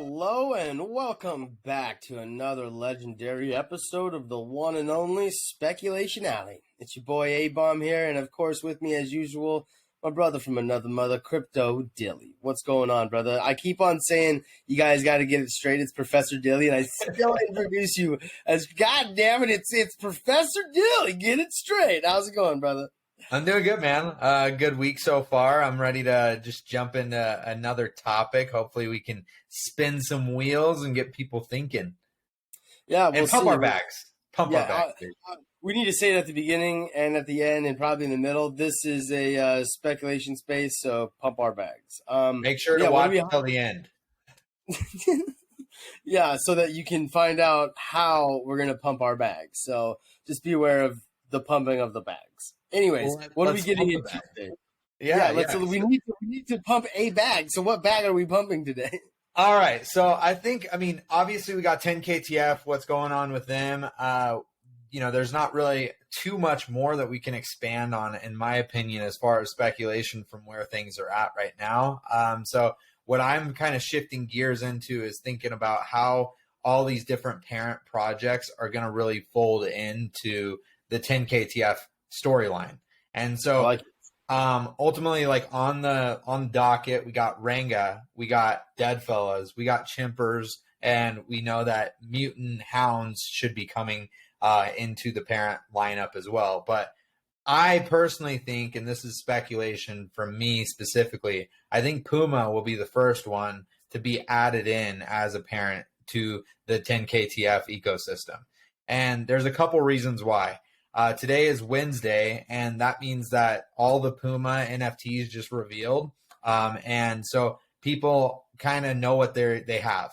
Hello and welcome back to another legendary episode of the one and only Speculation Alley. It's your boy A-Bomb here, and of course with me as usual, my brother from another mother, Crypto Dilly. What's going on, brother? I keep on saying you guys got to get it straight. It's Professor Dilly, and I still introduce you as, God damn it, it's Professor Dilly. Get it straight. How's it going, brother? I'm doing good, man. Good week so far. I'm ready to just jump into another topic. Hopefully we can spin some wheels and get people thinking. Yeah, and pump our bags. Pump our bags. We need to say it at the beginning and at the end and probably in the middle. This is a speculation space, so pump our bags. Make sure to watch until the end. Yeah, so that you can find out how we're going to pump our bags. So just be aware of the pumping of the bags. Anyways, what are we getting into today? We need to pump a bag. So what bag are we pumping today? All right. So obviously we got 10KTF. What's going on with them? There's not really too much more that we can expand on, in my opinion, as far as speculation from where things are at right now. So what I'm kind of shifting gears into is thinking about how all these different parent projects are going to really fold into the 10KTF storyline. And so ultimately, like on the docket, we got Ranga, we got Deadfellas, we got Chimpers, and we know that Mutant Hounds should be coming into the parent lineup as well. But I personally think, and this is speculation from me specifically, I think Puma will be the first one to be added in as a parent to the 10KTF ecosystem. And there's a couple reasons why. Today is Wednesday, and that means that all the Puma NFTs just revealed. And so people kind of know what they have.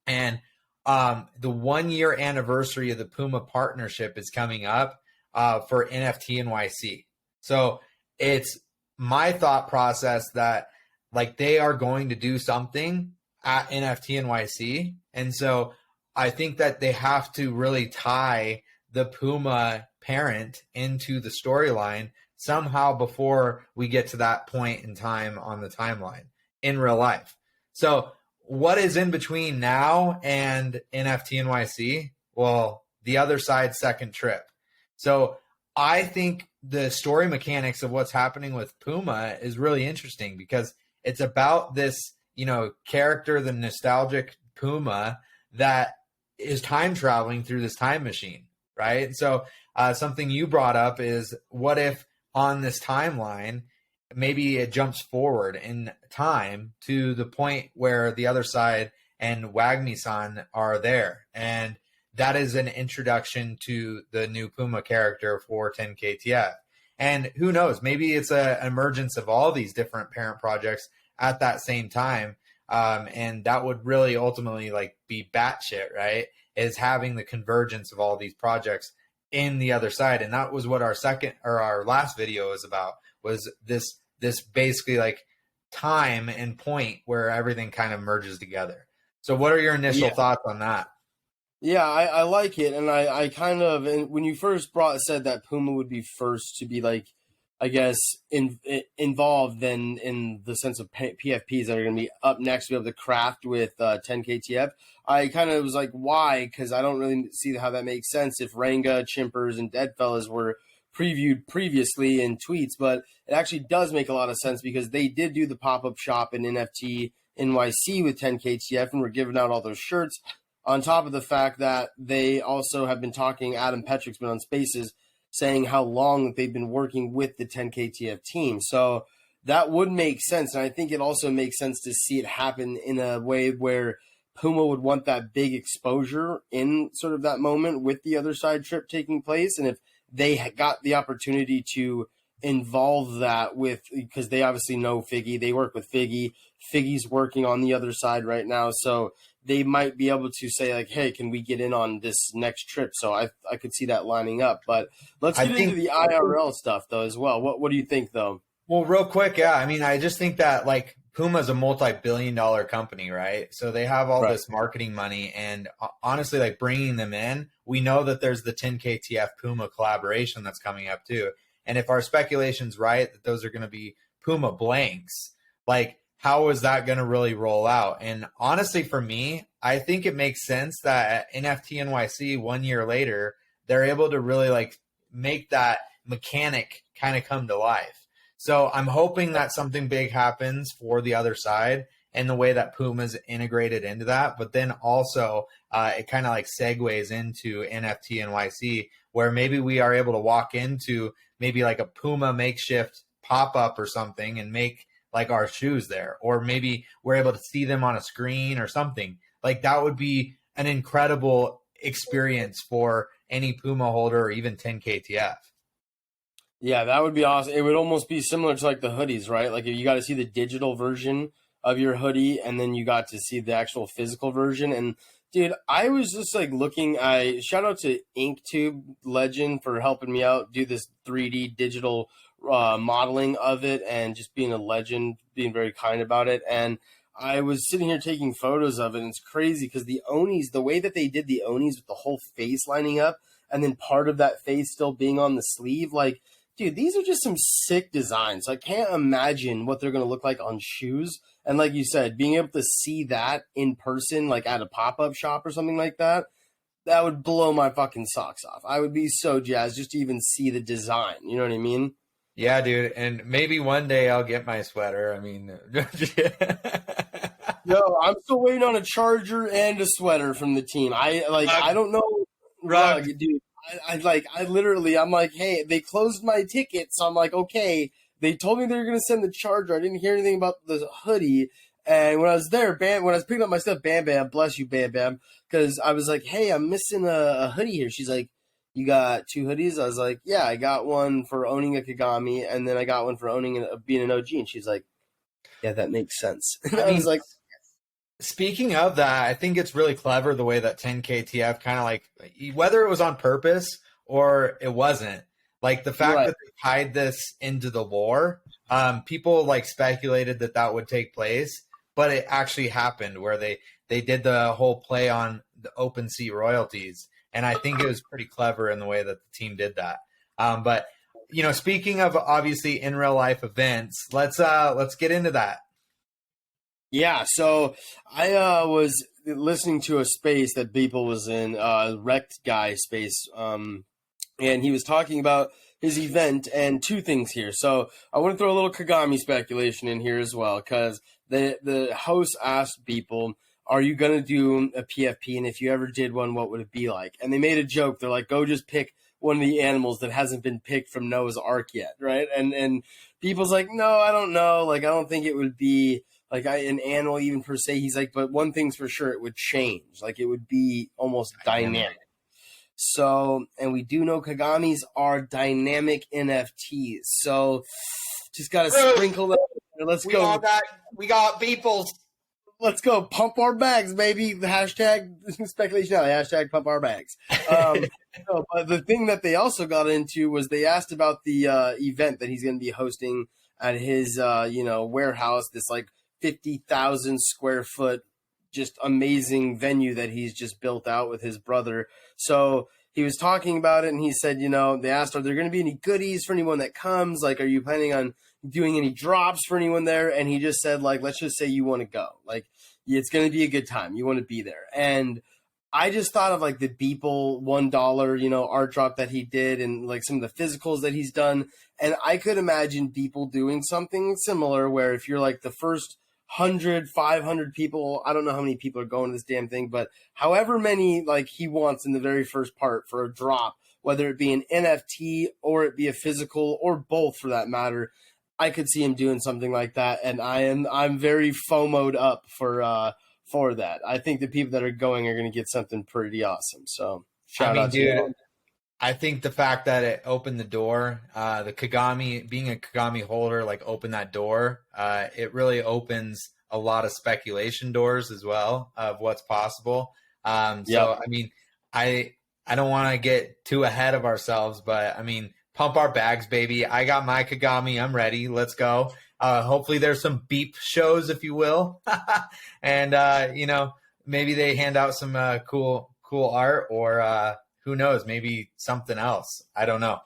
And the 1 year anniversary of the Puma partnership is coming up for NFT NYC. So it's my thought process that like they are going to do something at NFT NYC. And so I think that they have to really tie the Puma parent into the storyline somehow before we get to that point in time on the timeline in real life. So what is in between now and NFT NYC? Well, the other side second trip. So I think the story mechanics of what's happening with Puma is really interesting because it's about this, character, the nostalgic Puma that is time traveling through this time machine, right? So something you brought up is what if on this timeline, maybe it jumps forward in time to the point where the other side and Wagmi-san are there. And that is an introduction to the new Puma character for 10KTF. And who knows, maybe it's an emergence of all these different parent projects at that same time. And that would really ultimately be batshit, right? Is having the convergence of all these projects in the other side. And that was what our last video was about, was this basically time and point where everything kind of merges together. So what are your initial thoughts on that? Yeah, I like it. And I kind of, and when you first said that Puma would be first to be involved then in the sense of PFPs that are going to be up next to be able to craft with 10KTF, I kind of was like, why? Because I don't really see how that makes sense if Ranga, Chimpers, and Deadfellas were previewed previously in tweets, but it actually does make a lot of sense because they did do the pop-up shop in NFT NYC with 10KTF and were giving out all those shirts, on top of the fact that they also have been talking, Adam Petrick's been on Spaces, saying how long they've been working with the 10KTF team. So that would make sense. And I think it also makes sense to see it happen in a way where Puma would want that big exposure in sort of that moment with the other side trip taking place. And if they got the opportunity to involve that with, because they obviously know Figgy, they work with Figgy. Figgy's working on the other side right now. So they might be able to say hey, can we get in on this next trip? So I could see that lining up, but let's get into the IRL stuff though, as well. What do you think though? Well, real quick. Yeah. I mean, I just think that Puma's a multi-billion-dollar company, right? So they have all this marketing money, and honestly, bringing them in, we know that there's the 10KTF Puma collaboration that's coming up too. And if our speculation's right, that those are going to be Puma blanks, how is that going to really roll out? And honestly, for me, I think it makes sense that at NFT NYC 1 year later, they're able to really like make that mechanic kind of come to life. So I'm hoping that something big happens for the other side and the way that Puma's integrated into that. But then also it kind of like segues into NFT NYC, where maybe we are able to walk into maybe like a Puma makeshift pop-up or something and make like our shoes there, or maybe we're able to see them on a screen or something. Like that would be an incredible experience for any Puma holder or even 10KTF. Yeah, that would be awesome. It would almost be similar to like the hoodies, right? Like if you got to see the digital version of your hoodie and then you got to see the actual physical version. And dude, I was just like looking, I shout out to Inktube Legend for helping me out do this 3D digital modeling of it, and just being a legend, being very kind about it. And I was sitting here taking photos of it, and it's crazy because the Onis, the way that they did the Onis with the whole face lining up and then part of that face still being on the sleeve, like, dude, these are just some sick designs. I can't imagine what they're going to look like on shoes. And like you said, being able to see that in person, like at a pop-up shop or something like that, that would blow my fucking socks off. I would be so jazzed just to even see the design. You know what I mean? Yeah, dude. And maybe one day I'll get my sweater. I mean, No, I'm still waiting on a charger and a sweater from the team. I don't know, Rug. dude. I'm like, hey, they closed my ticket, so I'm like, okay. They told me they were gonna send the charger. I didn't hear anything about the hoodie. And when I was there, when I was picking up my stuff, Bam Bam, bless you, Bam Bam, because I was like, hey, I'm missing a hoodie here. She's like, you got 2 hoodies? I was like, yeah, I got one for owning a Kagami, and then I got one for owning being an OG. And she's like, yeah, that makes sense. And I was like, speaking of that, I think it's really clever the way that 10KTF kind of like, whether it was on purpose or it wasn't, like the fact right. that they tied this into the lore, people like speculated that that would take place, but it actually happened where they did the whole play on the OpenSea royalties. And I think it was pretty clever in the way that the team did that. But you know, speaking of obviously in real life events, let's get into that. Yeah, so I was listening to a space that Beeple was in, Wrecked Guy space, and he was talking about his event, and 2 things here. So I want to throw a little Kagami speculation in here as well, because the host asked Beeple, are you going to do a PFP, and if you ever did one, what would it be like? And they made a joke. They're like, go just pick one of the animals that hasn't been picked from Noah's Ark yet, right? And Beeple's like, no, I don't know. Like, I don't think it would be like an animal even per se. He's like, but one thing's for sure, it would change. Like, it would be almost dynamic. So, and we do know Kagamis are dynamic NFTs. So, just got to sprinkle that. Let's go. We got Beeples. Let's go. Pump our bags, baby. The hashtag speculation. Hashtag pump our bags. But the thing that they also got into was they asked about the event that he's going to be hosting at his warehouse. This like 50,000 square foot, just amazing venue that he's just built out with his brother. So he was talking about it, and he said, they asked, are there going to be any goodies for anyone that comes? Like, are you planning on doing any drops for anyone there? And he just said, like, let's just say you want to go. Like, it's going to be a good time. You want to be there. And I just thought of like the Beeple $1, art drop that he did, and like some of the physicals that he's done. And I could imagine Beeple doing something similar where if you're like the first 100, 500 people, I don't know how many people are going to this damn thing, but however many like he wants in the very first part for a drop, whether it be an NFT or it be a physical or both for that matter, I could see him doing something like that. And I'm very FOMO'd up for that. I think the people that are going are going to get something pretty awesome. So shout out to you. I think the fact that it opened the door, the Kagami, being a Kagami holder, like opened that door, it really opens a lot of speculation doors as well of what's possible. So, I mean, I don't want to get too ahead of ourselves, but I mean, pump our bags, baby. I got my Kagami. I'm ready. Let's go. Hopefully there's some beep shows, if you will. And, maybe they hand out some cool art, or who knows, maybe something else. I don't know.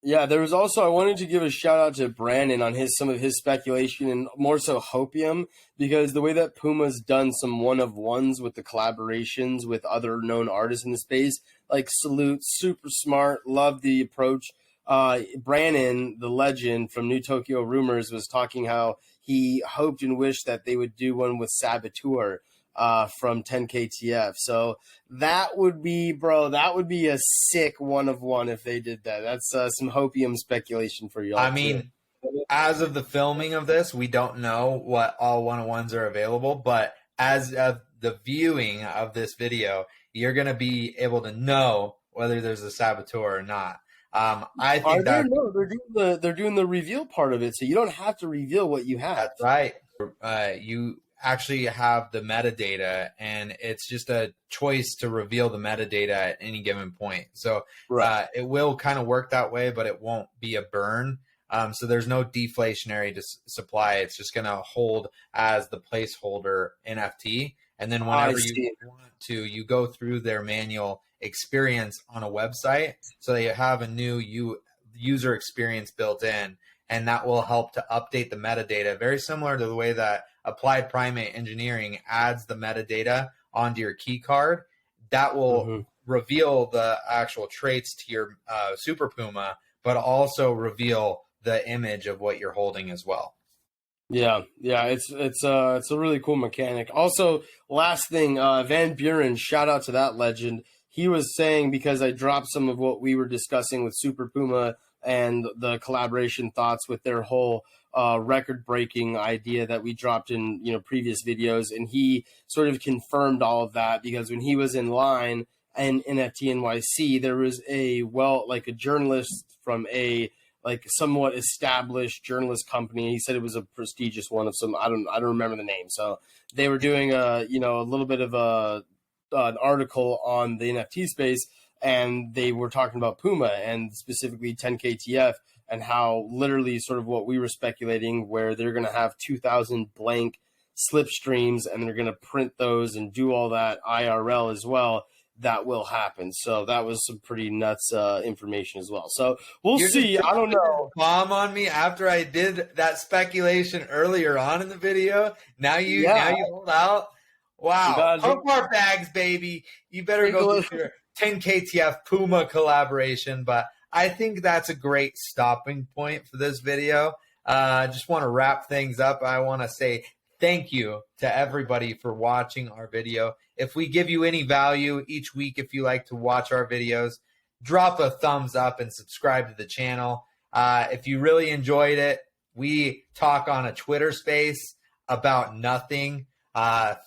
Yeah, there was also I wanted to give a shout out to Brandon on some of his speculation and more so Hopium, because the way that Puma's done some one of ones with the collaborations with other known artists in the space, like salute, super smart, love the approach. Brandon, the legend from New Tokyo Rumors, was talking how he hoped and wished that they would do one with Saboteur from 10KTF. So that would be, bro, that would be a sick one of one if they did that. That's some Hopium speculation for y'all. I mean, as of the filming of this, we don't know what all one-on-ones are available, but as of the viewing of this video, you're going to be able to know whether there's a saboteur or not. I think that no, they're doing the reveal part of it, so you don't have to reveal what you have. That's right. You actually have the metadata, and it's just a choice to reveal the metadata at any given point. So it will kind of work that way, but it won't be a burn. So there's no deflationary supply. It's just going to hold as the placeholder NFT. And then whenever you want to, you go through their manual experience on a website, so that you have a new user experience built in, and that will help to update the metadata, very similar to the way that Applied Primate Engineering adds the metadata onto your key card. That will reveal the actual traits to your Super Puma, but also reveal the image of what you're holding as well. Yeah, it's a really cool mechanic. Also, last thing, Van Buren, shout out to that legend. He was saying, because I dropped some of what we were discussing with Super Puma and the collaboration thoughts with their whole record-breaking idea that we dropped in previous videos, and he sort of confirmed all of that, because when he was in line and NFT NYC, there was a journalist from a somewhat established journalist company. He said it was a prestigious one of some I don't remember the name. So they were doing a little bit of an article on the NFT space, and they were talking about Puma and specifically 10KTF, and how literally sort of what we were speculating, where they're going to have 2,000 blank slipstreams and they're going to print those and do all that IRL as well. That will happen. So that was some pretty nuts information as well. So we'll see. I don't know. Bomb on me after I did that speculation earlier on in the video. Now you hold out. Wow. Pump our bags, baby. You better go get your 10KTF Puma collaboration. But I think that's a great stopping point for this video. I just want to wrap things up. I want to say thank you to everybody for watching our video. If we give you any value each week, if you like to watch our videos, drop a thumbs up and subscribe to the channel. If you really enjoyed it, we talk on a Twitter space about nothing, 5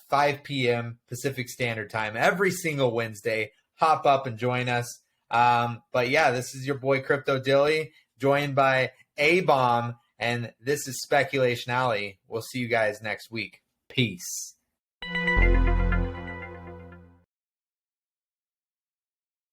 p.m. Pacific Standard Time every single Wednesday. Hop up and join us. But yeah, this is your boy Crypto Dilly, joined by A-Bomb, and this is Speculation Alley. We'll see you guys next week. Peace.